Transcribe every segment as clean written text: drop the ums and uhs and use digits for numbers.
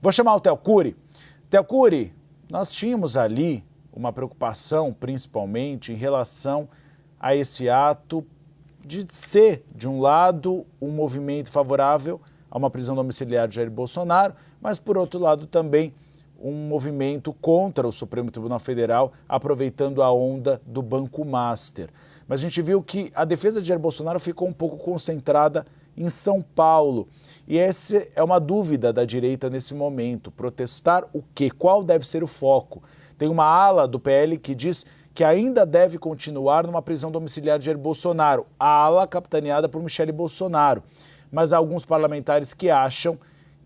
Vou chamar o Theo Cury. Theo Cury, nós tínhamos ali uma preocupação, principalmente, em relação a esse ato de ser, de um lado, um movimento favorável a uma prisão domiciliar de Jair Bolsonaro, mas, por outro lado, também um movimento contra o Supremo Tribunal Federal, aproveitando a onda do Banco Master. Mas a gente viu que a defesa de Jair Bolsonaro ficou um pouco concentrada em São Paulo. E essa é uma dúvida da direita nesse momento. Protestar o quê? Qual deve ser o foco? Tem uma ala do PL que diz que ainda deve continuar numa prisão domiciliar de Jair Bolsonaro, a ala capitaneada por Michele Bolsonaro. Mas há alguns parlamentares que acham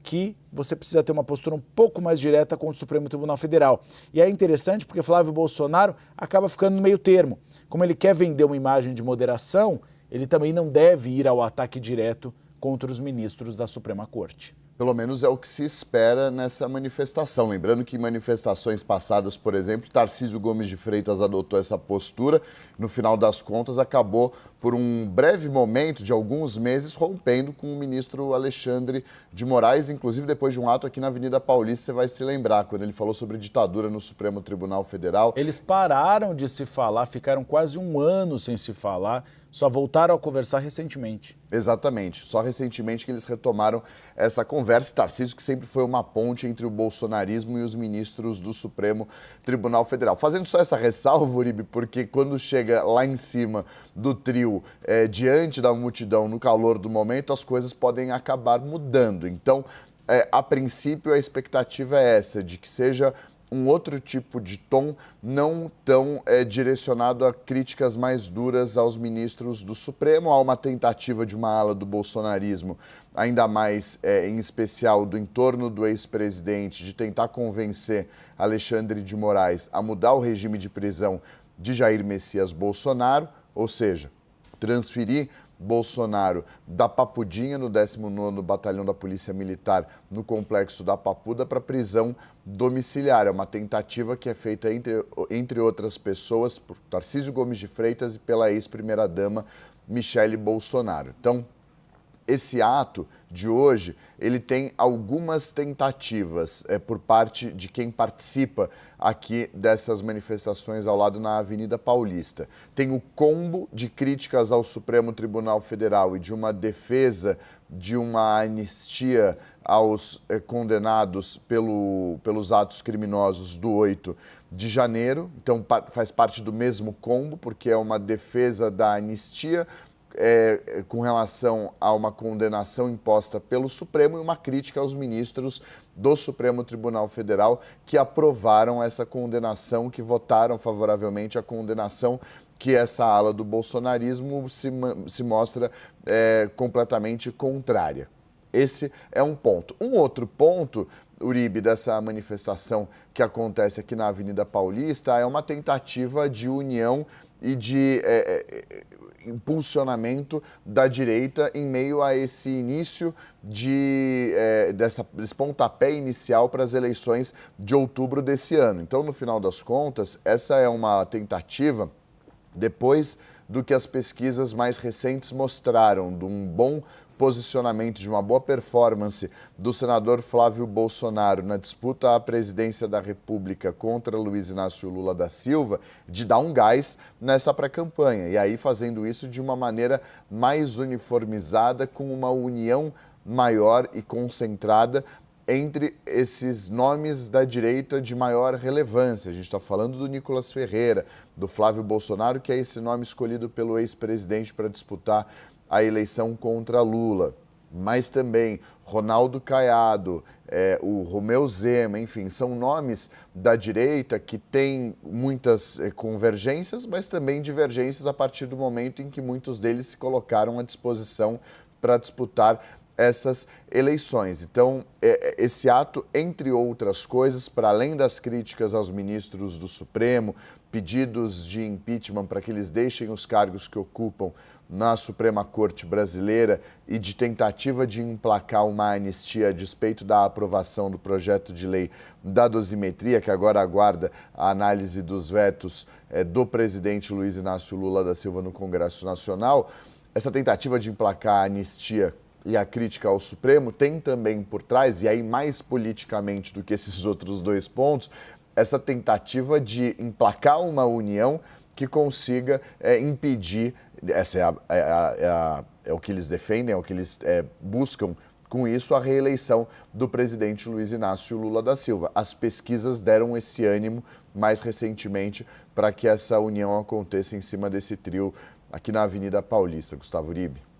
que você precisa ter uma postura um pouco mais direta contra o Supremo Tribunal Federal. E é interessante porque Flávio Bolsonaro acaba ficando no meio termo. Como ele quer vender uma imagem de moderação, ele também não deve ir ao ataque direto contra os ministros da Suprema Corte. Pelo menos é o que se espera nessa manifestação. Lembrando que em manifestações passadas, por exemplo, Tarcísio Gomes de Freitas adotou essa postura. No final das contas, acabou por um breve momento de alguns meses rompendo com o ministro Alexandre de Moraes, inclusive depois de um ato aqui na Avenida Paulista, você vai se lembrar, quando ele falou sobre ditadura no Supremo Tribunal Federal. Eles pararam de se falar, ficaram quase um ano sem se falar, só voltaram a conversar recentemente. Exatamente, só recentemente que eles retomaram essa conversa. Tarcísio, que sempre foi uma ponte entre o bolsonarismo e os ministros do Supremo Tribunal Federal. Fazendo só essa ressalva, Uribe, porque quando chega lá em cima do trio, diante da multidão, no calor do momento, as coisas podem acabar mudando. Então, a princípio, a expectativa é essa, de que seja um outro tipo de tom, não tão direcionado a críticas mais duras aos ministros do Supremo. Há uma tentativa de uma ala do bolsonarismo, ainda mais em especial do entorno do ex-presidente, de tentar convencer Alexandre de Moraes a mudar o regime de prisão de Jair Messias Bolsonaro, ou seja, transferir Bolsonaro da Papudinha, no 19º Batalhão da Polícia Militar, no Complexo da Papuda, para prisão domiciliar. É uma tentativa que é feita, entre outras pessoas, por Tarcísio Gomes de Freitas e pela ex-primeira-dama Michele Bolsonaro. Então, esse ato de hoje, ele tem algumas tentativas por parte de quem participa aqui dessas manifestações ao lado na Avenida Paulista. Tem o combo de críticas ao Supremo Tribunal Federal e de uma defesa de uma anistia aos condenados pelos atos criminosos do 8 de janeiro. Então, faz parte do mesmo combo, porque é uma defesa da anistia com relação a uma condenação imposta pelo Supremo e uma crítica aos ministros do Supremo Tribunal Federal que aprovaram essa condenação, que votaram favoravelmente a condenação, que essa ala do bolsonarismo se mostra completamente contrária. Esse é um ponto. Um outro ponto, Uribe, dessa manifestação que acontece aqui na Avenida Paulista é uma tentativa de união e de impulsionamento da direita em meio a esse início desse pontapé inicial para as eleições de outubro desse ano. Então, no final das contas, essa é uma tentativa, depois do que as pesquisas mais recentes mostraram, de um bom posicionamento, de uma boa performance do senador Flávio Bolsonaro na disputa à presidência da República contra Luiz Inácio Lula da Silva, de dar um gás nessa pré-campanha. E aí fazendo isso de uma maneira mais uniformizada, com uma união maior e concentrada entre esses nomes da direita de maior relevância. A gente está falando do Nicolas Ferreira, do Flávio Bolsonaro, que é esse nome escolhido pelo ex-presidente para disputar a eleição contra Lula, mas também Ronaldo Caiado, o Romeu Zema, enfim, são nomes da direita que têm muitas convergências, mas também divergências a partir do momento em que muitos deles se colocaram à disposição para disputar essas eleições. Então, esse ato, entre outras coisas, para além das críticas aos ministros do Supremo, pedidos de impeachment para que eles deixem os cargos que ocupam na Suprema Corte Brasileira e de tentativa de emplacar uma anistia a despeito da aprovação do projeto de lei da dosimetria, que agora aguarda a análise dos vetos do presidente Luiz Inácio Lula da Silva no Congresso Nacional. Essa tentativa de emplacar a anistia e a crítica ao Supremo, tem também por trás, e aí mais politicamente do que esses outros dois pontos, essa tentativa de emplacar uma união que consiga impedir, essa é o que eles defendem, é o que eles buscam com isso, a reeleição do presidente Luiz Inácio Lula da Silva. As pesquisas deram esse ânimo mais recentemente para que essa união aconteça em cima desse trio aqui na Avenida Paulista. Gustavo Uribe.